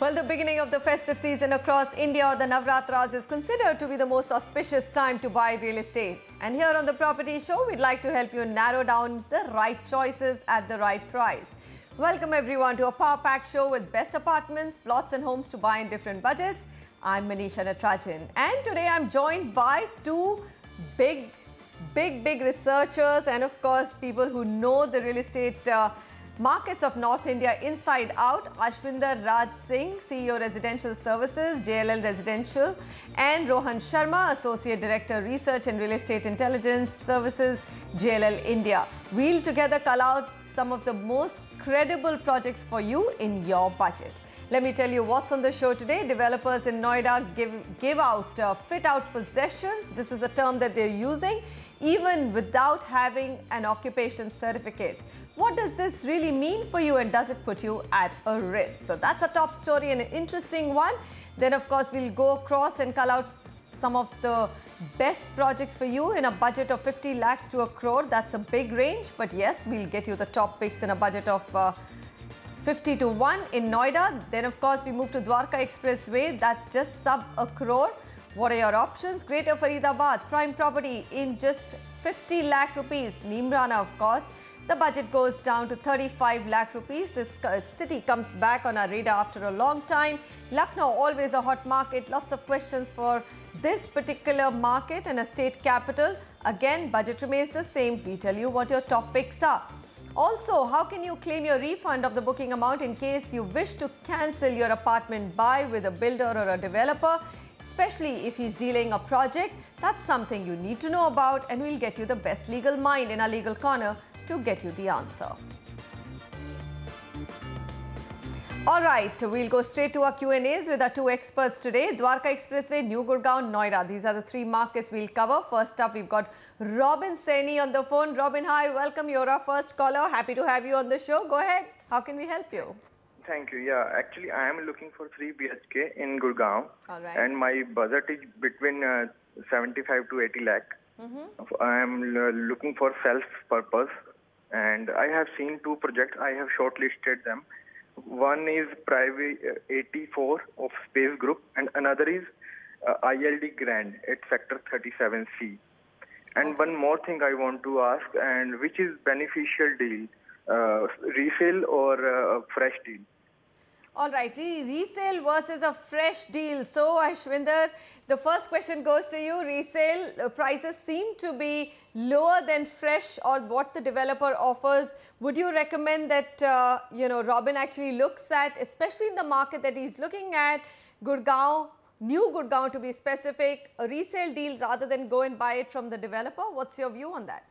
Well, the beginning of the festive season across India, the Navratras, is considered to be the most auspicious time to buy real estate. And here on the Property Show, we'd like to help you narrow down the right choices at the right price. Welcome everyone to a power-packed show with best apartments, plots and homes to buy in different budgets. I'm Manisha Natrajan, and today I'm joined by two big researchers and of course people who know the real estate markets of North India inside out. Ashwinder Raj Singh, CEO Residential Services, JLL Residential, and Rohan Sharma, Associate Director Research and Real Estate Intelligence Services, JLL India. We'll together call out some of the most credible projects for you in your budget. Let me tell you what's on the show today. Developers in Noida give out fit-out possessions. This is a term that they're using even without having an occupation certificate. What does this really mean for you, and does it put you at a risk? So that's a top story and an interesting one. Then of course we'll go across and call out some of the best projects for you in a budget of 50 lakhs to a crore. That's a big range, but yes, we'll get you the top picks in a budget of 50 to 1 in Noida. Then of course we move to Dwarka Expressway. That's just sub a crore. What are your options? Greater Faridabad, prime property in just 50 lakh rupees. Neemrana, of course. The budget goes down to 35 lakh rupees. This city comes back on our radar after a long time. Lucknow, always a hot market. Lots of questions for this particular market and a state capital. Again, budget remains the same. We tell you what your top picks are. Also, how can you claim your refund of the booking amount in case you wish to cancel your apartment buy with a builder or a developer, especially if he's dealing a project? That's something you need to know about, and we'll get you the best legal mind in our legal corner to get you the answer. All right, we'll go straight to our Q&As with our two experts today. Dwarka Expressway, New Gurgaon, Noida. These are the three markets we'll cover. First up, we've got Robin Saini on the phone. Robin, hi, welcome. You're our first caller. Happy to have you on the show. Go ahead. How can we help you? Thank you. Yeah, actually, I am looking for 3 BHK in Gurgaon. All right. And my budget is between 75 to 80 lakh. I am looking for self-purpose. And I have seen 2 projects. I have shortlisted them. One is Private 84 of Space Group, and another is ILD Grand at Sector 37C. And one more thing I want to ask, and which is beneficial deal, resale or fresh deal? All right, resale versus a fresh deal. So, Ashwinder, the first question goes to you. Resale prices seem to be lower than fresh or what the developer offers. Would you recommend that, Robin actually looks at, especially in the market that he's looking at, Gurgaon, New Gurgaon to be specific, a resale deal rather than go and buy it from the developer? What's your view on that?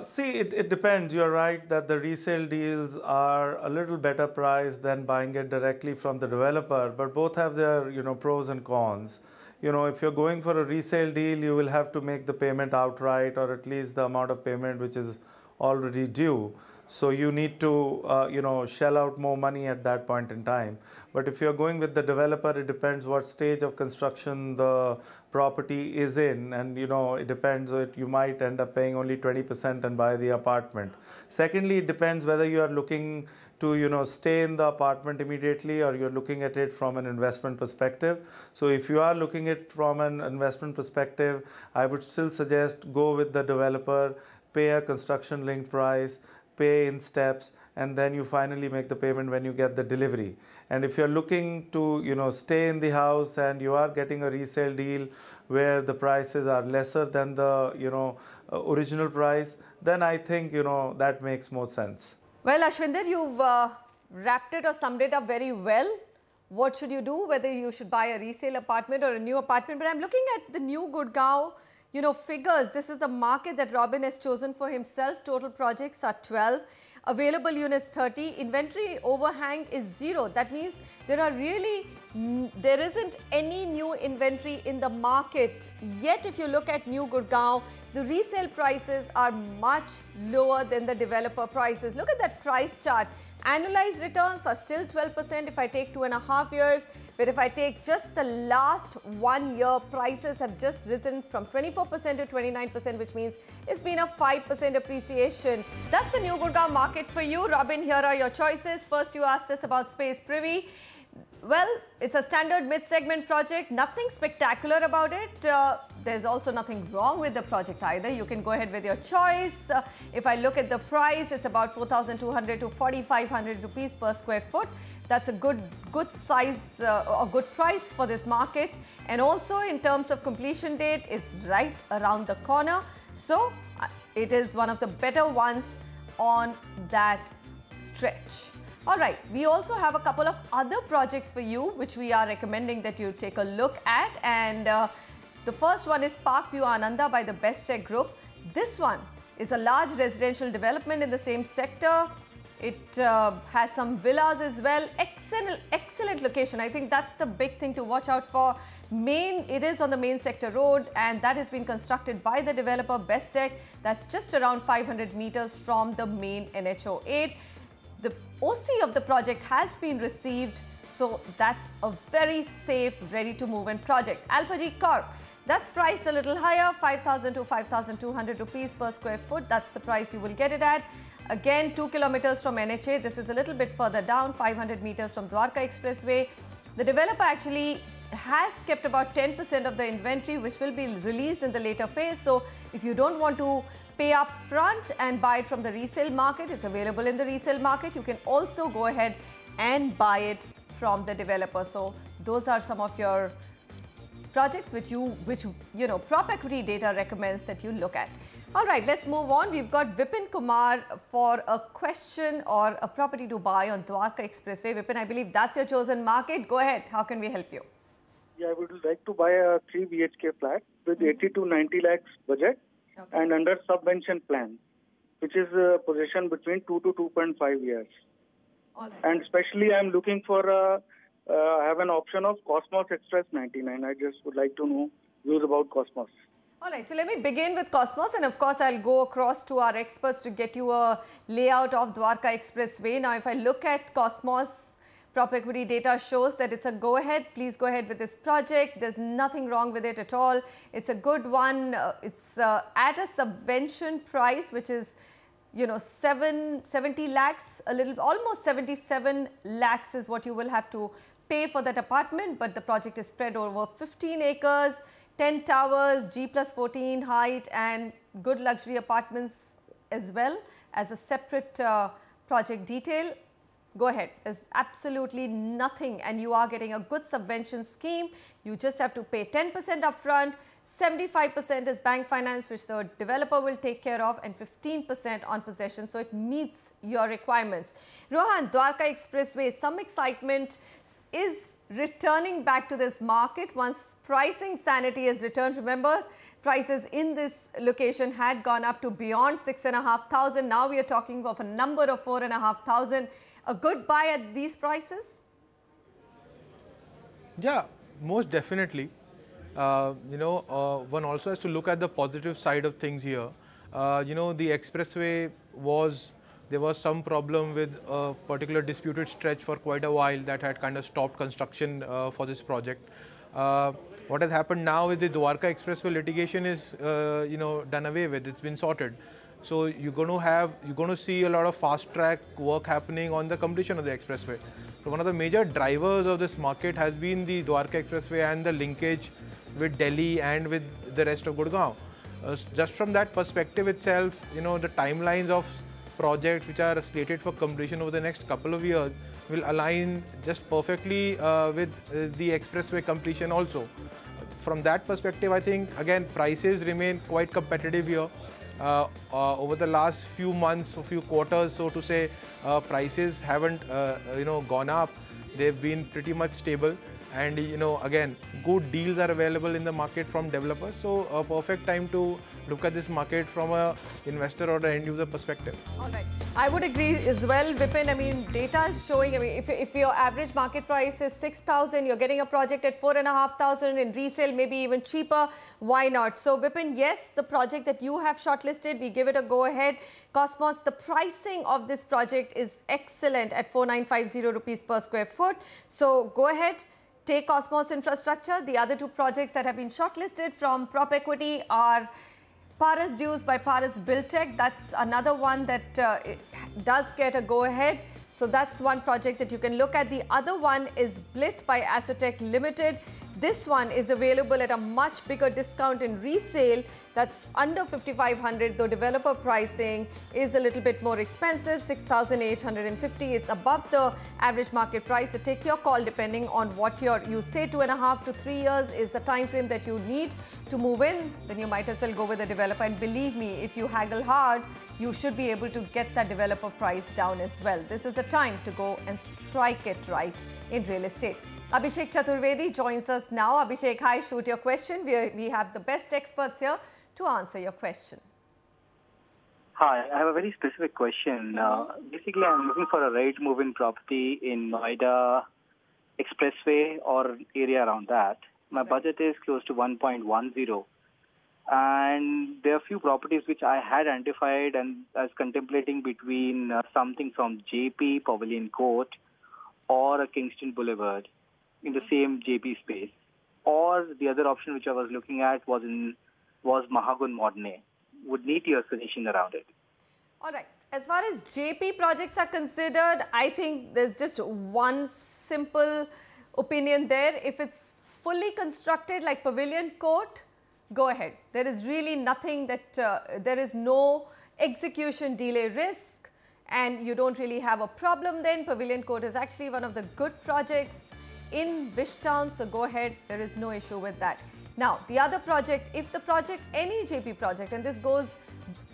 See, it depends. You're right that the resale deals are a little better priced than buying it directly from the developer, but both have their, pros and cons. If you're going for a resale deal, you will have to make the payment outright, or at least the amount of payment which is already due. So you need to, shell out more money at that point in time. But if you're going with the developer, it depends what stage of construction the property is in. And, it depends. You might end up paying only 20% and buy the apartment. Secondly, it depends whether you are looking to, stay in the apartment immediately, or you're looking at it from an investment perspective. So if you are looking at it from an investment perspective, I would still suggest go with the developer, pay a construction linked price, pay in steps, and then you finally make the payment when you get the delivery. And if you're looking to, stay in the house and you are getting a resale deal where the prices are lesser than the, original price, then I think, that makes more sense. Well, Ashwinder, you've wrapped it or summed it up very well. What should you do, whether you should buy a resale apartment or a new apartment? But I'm looking at the New Gurgaon, figures. This is the market that Robin has chosen for himself. Total projects are 12. Available units 30. Inventory overhang is 0. That means there isn't any new inventory in the market. Yet, if you look at New Gurgaon, the resale prices are much lower than the developer prices. Look at that price chart. Annualized returns are still 12% if I take 2.5 years. But if I take just the last 1 year, prices have just risen from 24% to 29%, which means it's been a 5% appreciation. That's the new Gurgaon market for you. Robin, here are your choices. First, you asked us about Space Privy. Well, it's a standard mid-segment project, nothing spectacular about it. There's also nothing wrong with the project either. You can go ahead with your choice. If I look at the price, it's about 4,200 to 4,500 rupees per square foot. That's a good size or good price for this market. And also in terms of completion date, it's right around the corner. So it is one of the better ones on that stretch. All right, we also have a couple of other projects for you, which we are recommending that you take a look at. And the first one is Parkview Ananda by the Best Tech Group. This one is a large residential development in the same sector. It has some villas as well. Excellent location. I think that's the big thing to watch out for. It is on the main sector road, and that has been constructed by the developer Best Tech. That's just around 500 meters from the main NHO 8. The OC of the project has been received, so that's a very safe, ready to move in project. Alpha G Corp, that's priced a little higher, 5,000 to 5,200 rupees per square foot. That's the price you will get it at. Again, 2 kilometers from NHA. This is a little bit further down, 500 meters from Dwarka Expressway. The developer actually has kept about 10% of the inventory, which will be released in the later phase. So if you don't want to pay up front and buy it from the resale market, it's available in the resale market. You can also go ahead and buy it from the developer. So those are some of your projects which Prop Equity Data recommends that you look at. All right, let's move on. We've got Vipin Kumar for a question or a property to buy on Dwarka Expressway. Vipin, I believe that's your chosen market. Go ahead. How can we help you? Yeah, I would like to buy a 3 BHK flat with 80 to 90 lakhs budget. Okay. And under subvention plan, which is possession between 2 to 2.5 years. All right. And especially I'm looking for I have an option of Cosmos Express 99. I just would like to know views about Cosmos. All right, so let me begin with Cosmos, and of course I'll go across to our experts to get you a layout of Dwarka Expressway. Now if I look at Cosmos, Prop Equity Data shows that it's a go-ahead. Please go ahead with this project. There's nothing wrong with it at all. It's a good one. It's at a subvention price, which is, 70 lakhs, almost 77 lakhs is what you will have to pay for that apartment. But the project is spread over 15 acres, 10 towers, G+14 height, and good luxury apartments as well as a separate project detail. Go ahead. There's absolutely nothing, and you are getting a good subvention scheme. You just have to pay 10% upfront, 75% is bank finance, which the developer will take care of, and 15% on possession. So it meets your requirements. Rohan, Dwarka Expressway, some excitement is returning back to this market once pricing sanity has returned. Remember, prices in this location had gone up to beyond 6,500. Now we are talking of a number of 4,500. A good buy at these prices? Yeah, most definitely. One also has to look at the positive side of things here. The expressway there was some problem with a particular disputed stretch for quite a while that had kind of stopped construction for this project. What has happened now is the Dwarka Expressway litigation is, done away with. It's been sorted. So you're going to see a lot of fast track work happening on the completion of the expressway. So one of the major drivers of this market has been the Dwarka Expressway and the linkage with Delhi and with the rest of Gurgaon. Just from that perspective itself, the timelines of projects which are slated for completion over the next couple of years will align just perfectly with the expressway completion also. From that perspective, I think, again, prices remain quite competitive here. Over the last few months, or few quarters, so to say, prices haven't, gone up. They've been pretty much stable. and again, good deals are available in the market from developers. So a perfect time to look at this market from a investor or an end user perspective. All right. I would agree as well, Vipin. I mean, data is showing, I mean, if your average market price is 6,000, you're getting a project at 4,500 in resale, maybe even cheaper, why not? So, Vipin, yes, the project that you have shortlisted, we give it a go ahead. Cosmos, the pricing of this project is excellent at 4,950 rupees per square foot. So, go ahead. Take Cosmos Infrastructure. The other two projects that have been shortlisted from Prop Equity are Paras Dues by Paras Buildtech. That's another one that does get a go-ahead. So that's one project that you can look at. The other one is Blith by Asotech Limited. This one is available at a much bigger discount in resale. That's under 5,500, though developer pricing is a little bit more expensive, 6,850. It's above the average market price. So take your call depending on what you say 2.5 to 3 years is the time frame that you need to move in. Then you might as well go with the developer. And believe me, if you haggle hard, you should be able to get that developer price down as well. This is the time to go and strike it right in real estate. Abhishek Chaturvedi joins us now. Abhishek, hi, shoot your question. We have the best experts here to answer your question. Hi, I have a very specific question. Basically, I'm looking for a right move-in property in Noida Expressway or area around that. My budget is close to 1.10. And there are a few properties which I had identified and I was contemplating between something from JP, Pavilion Court, or a Kingston Boulevard in the same JP space. Or the other option which I was looking at was Mahagun Modne. Would need your suggestion around it. All right. As far as JP projects are considered, I think there's just one simple opinion there. If it's fully constructed like Pavilion Court, go ahead. There is really nothing that, there is no execution delay risk and you don't really have a problem then. Pavilion Court is actually one of the good projects in Wishtown, so go ahead. There is no issue with that. Now, the other project, if the project, any JP project, and this goes,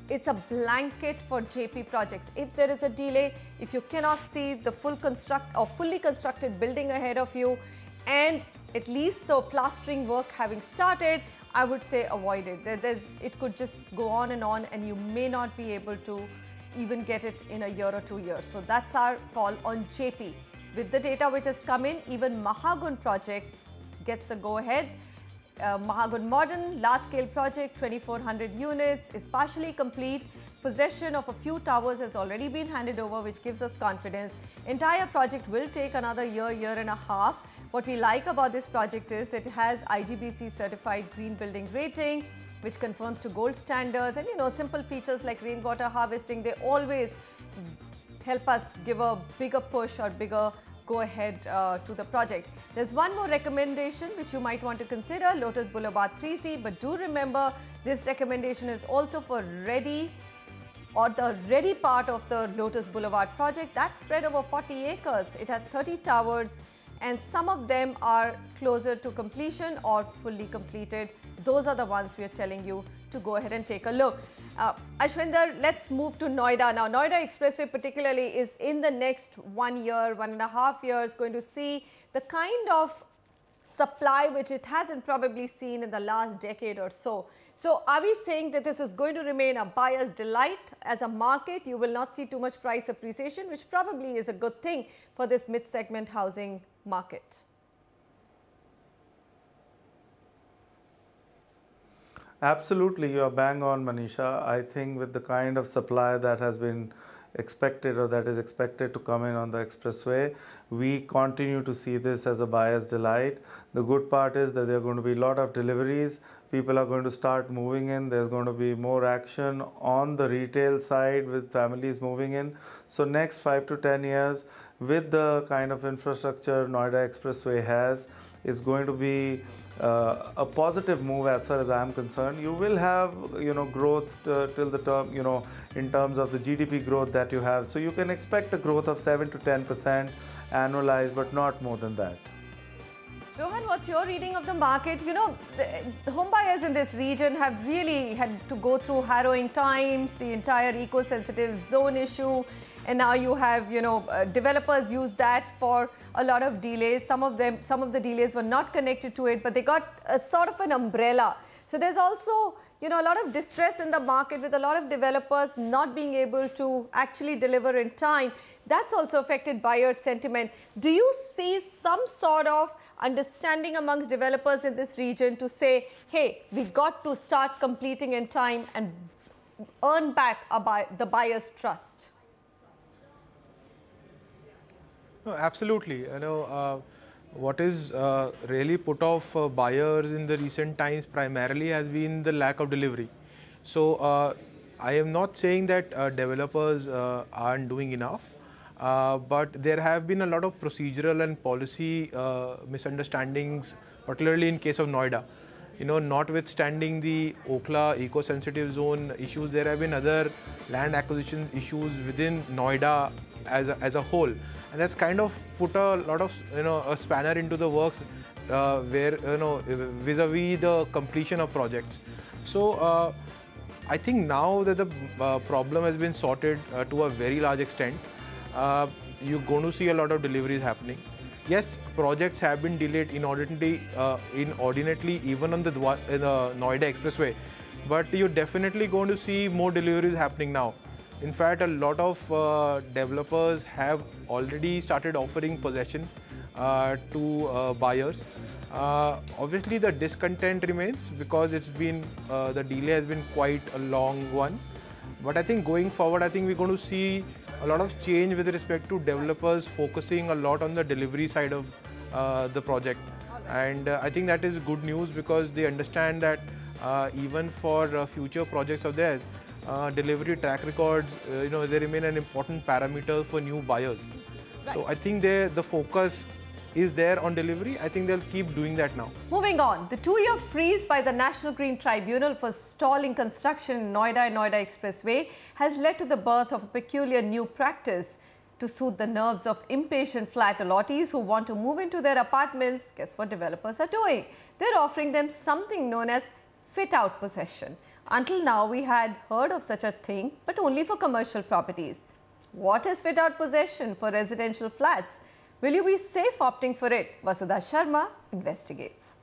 it's a blanket for JP projects. If there is a delay, if you cannot see the fully constructed building ahead of you, and at least the plastering work having started, I would say avoid it. It could just go on and you may not be able to even get it in a year or 2 years. So that's our call on JP. With the data which has come in, even Mahagun project gets a go-ahead. Mahagun Modern, large-scale project, 2,400 units, is partially complete. Possession of a few towers has already been handed over, which gives us confidence. Entire project will take another year, year and a half. What we like about this project is that it has IGBC certified green building rating, which conforms to gold standards. And simple features like rainwater harvesting, they always help us give a bigger push or bigger go ahead to the project. There's one more recommendation which you might want to consider, Lotus Boulevard 3C, but do remember this recommendation is also for ready or the ready part of the Lotus Boulevard project. That's spread over 40 acres. It has 30 towers and some of them are closer to completion or fully completed. Those are the ones we are telling you to go ahead and take a look. Ashwinder, let's move to Noida. Now, Noida Expressway particularly is in the next 1 year, 1.5 years, going to see the kind of supply which it hasn't probably seen in the last decade or so. So, are we saying that this is going to remain a buyer's delight as a market? You will not see too much price appreciation, which probably is a good thing for this mid-segment housing market. Absolutely, you are bang on, Manisha. I think with the kind of supply that has been expected or that is expected to come in on the expressway, we continue to see this as a buyer's delight. The good part is that there are going to be a lot of deliveries. People are going to start moving in. There's going to be more action on the retail side with families moving in. So next 5 to 10 years, with the kind of infrastructure Noida Expressway has, is going to be a positive move as far as I am concerned. You will have, growth till the term, in terms of the GDP growth that you have. So you can expect a growth of 7 to 10% annualized, but not more than that. Rohan, what's your reading of the market? The home buyers in this region have really had to go through harrowing times, the entire eco-sensitive zone issue. and now you have, developers use that for a lot of delays. Some of the delays were not connected to it, but they got a sort of an umbrella. So there's also, a lot of distress in the market with a lot of developers not being able to actually deliver in time. That's also affected buyer sentiment. Do you see some sort of understanding amongst developers in this region to say, hey, we got to start completing in time and earn back the buyer's trust? No, absolutely. What is really put off buyers in the recent times primarily has been the lack of delivery. So I am not saying that developers aren't doing enough, but there have been a lot of procedural and policy misunderstandings, particularly in case of Noida. Notwithstanding the Okhla eco-sensitive zone issues, there have been other land acquisition issues within Noida as a whole, and that's kind of put a lot of a spanner into the works where vis-a-vis the completion of projects. So I think now that the problem has been sorted to a very large extent, you're going to see a lot of deliveries happening. Yes, projects have been delayed inordinately even on the Noida Expressway, but you're definitely going to see more deliveries happening now. In fact, a lot of developers have already started offering possession to buyers. Obviously, the discontent remains because it's been the delay has been quite a long one. But I think going forward, I think we're going to see a lot of change with respect to developers focusing a lot on the delivery side of the project. And I think that is good news because they understand that even for future projects of theirs, delivery track records, they remain an important parameter for new buyers. Right. So I think the focus is there on delivery. I think they'll keep doing that now. Moving on, the 2-year freeze by the National Green Tribunal for stalling construction in Noida and Noida Expressway has led to the birth of a peculiar new practice. To soothe the nerves of impatient flat allottees who want to move into their apartments, guess what developers are doing? They're offering them something known as fit-out possession. Until now, we had heard of such a thing, but only for commercial properties. What is fit-out possession for residential flats? Will you be safe opting for it? Vasudha Sharma investigates.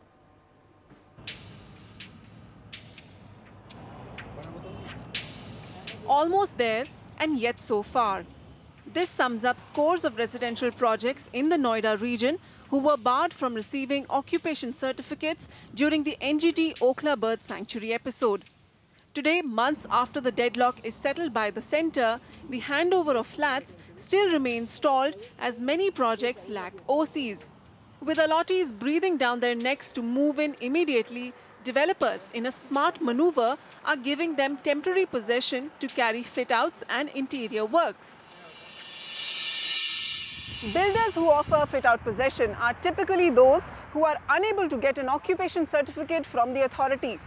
Almost there and yet so far. This sums up scores of residential projects in the Noida region who were barred from receiving occupation certificates during the NGT Okhla Bird Sanctuary episode. Today, months after the deadlock is settled by the centre, the handover of flats still remains stalled as many projects lack OCs. With allottees breathing down their necks to move in immediately, developers, in a smart manoeuvre, are giving them temporary possession to carry fit-outs and interior works. Builders who offer fit-out possession are typically those who are unable to get an occupation certificate from the authority.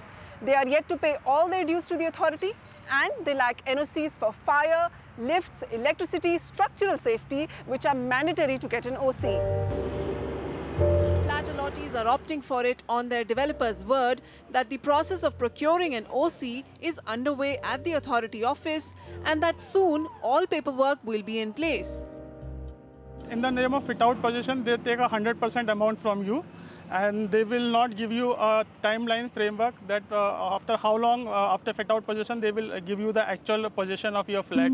They are yet to pay all their dues to the authority and they lack NOCs for fire, lifts, electricity, structural safety, which are mandatory to get an OC. Flat allottees are opting for it on their developer's word that the process of procuring an OC is underway at the authority office and that soon all paperwork will be in place. In the name of fit-out possession, they take 100% amount from you. And they will not give you a timeline framework that after how long after fit-out possession they will give you the actual possession of your flat.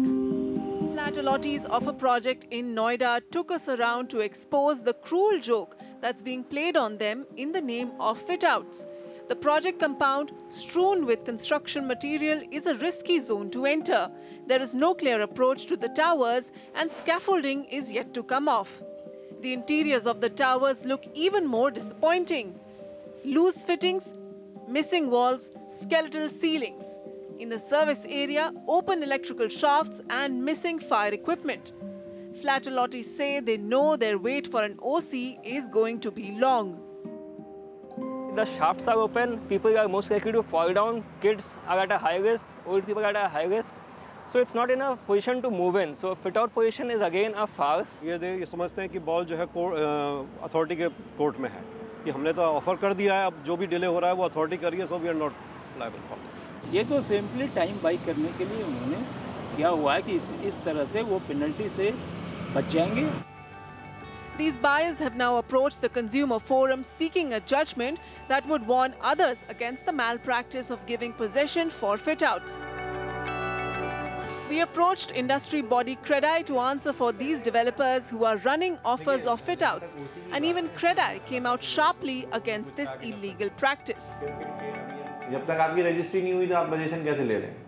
Flat allottees of a project in Noida took us around to expose the cruel joke that's being played on them in the name of fit-outs. The project compound, strewn with construction material, is a risky zone to enter. There is no clear approach to the towers and scaffolding is yet to come off. The interiors of the towers look even more disappointing. Loose fittings, missing walls, skeletal ceilings. In the service area, open electrical shafts and missing fire equipment. Flat allottees say they know their wait for an OC is going to be long. The shafts are open, people are most likely to fall down, kids are at a high risk, old people are at a high risk. So it's not in a position to move in. So fit-out position is again a farce. ये समझते हैं कि ball जो है authority के court में है कि हमने तो ऑफर कर दिया है, अब जो भी डिले हो रहा है वो अथॉरिटी कर रही है, so we are not liable for it. ये तो सिंपली टाइम बाई करने के लिए उन्होंने क्या हुआ है कि इस तरह से वो पेनल्टी से बच जाएंगे। These buyers have now approached the consumer forum seeking a judgment that would warn others against the malpractice of giving possession for fit-outs. We approached industry body CREDAI to answer for these developers who are running offers of fit-outs, and even CREDAI came out sharply against this illegal practice. जब तक आपकी registry नहीं हुई तो आप position कैसे ले रहे हैं?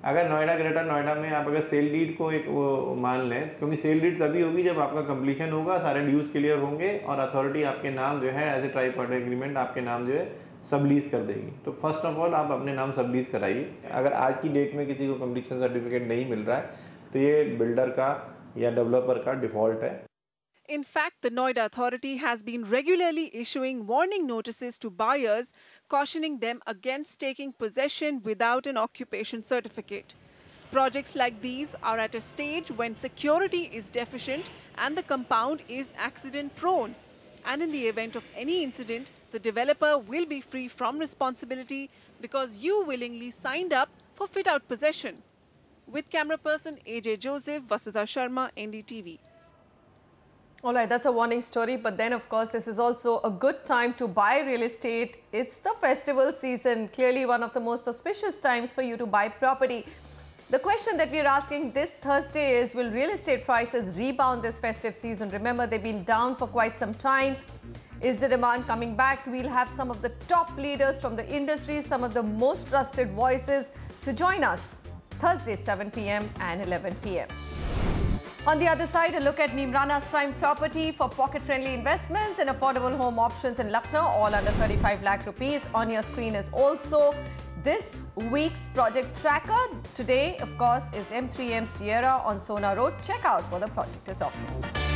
अगर नोएडा ग्रेटर नोएडा में आप अगर सेल डीड को एक वो मान लें, क्योंकि सेल डीड तभी होगी जब आपका कंप्लीशन होगा, सारे ड्यूज क्लियर होंगे और अथॉरिटी आपके नाम जो है as a tri party agreement आपके नाम जो है सब लीज कर देगी। तो फर्स्ट ऑफ ऑल आप अपने नाम सब लीज कराइए। अगर आज की डेट में किसी को कंप्लीशन सर्टिफिकेट नहीं मिल रहा है तो ये बिल्डर का या डेवलपर का डिफॉल्ट है। In fact, the Noida authority has been regularly issuing warning notices to buyers, cautioning them against taking possession without an occupation certificate. Projects like these are at a stage when security is deficient and the compound is accident prone. And in the event of any incident, the developer will be free from responsibility because you willingly signed up for fit-out possession. With camera person AJ Joseph, Vasudha Sharma, NDTV. All right, that's a warning story, but then of course this is also a good time to buy real estate. It's the festival season, clearly one of the most auspicious times for you to buy property. The question that we're asking this Thursday is, will real estate prices rebound this festive season? Remember, they've been down for quite some time. Is the demand coming back? We'll have some of the top leaders from the industry, some of the most trusted voices. So join us Thursday 7 p.m. and 11 p.m. On the other side, a look at Neemrana's prime property for pocket-friendly investments and affordable home options in Lucknow, all under 35 lakh rupees. On your screen is also this week's project tracker. Today, of course, is M3M Sierra on Sona Road. Check out what the project is offering.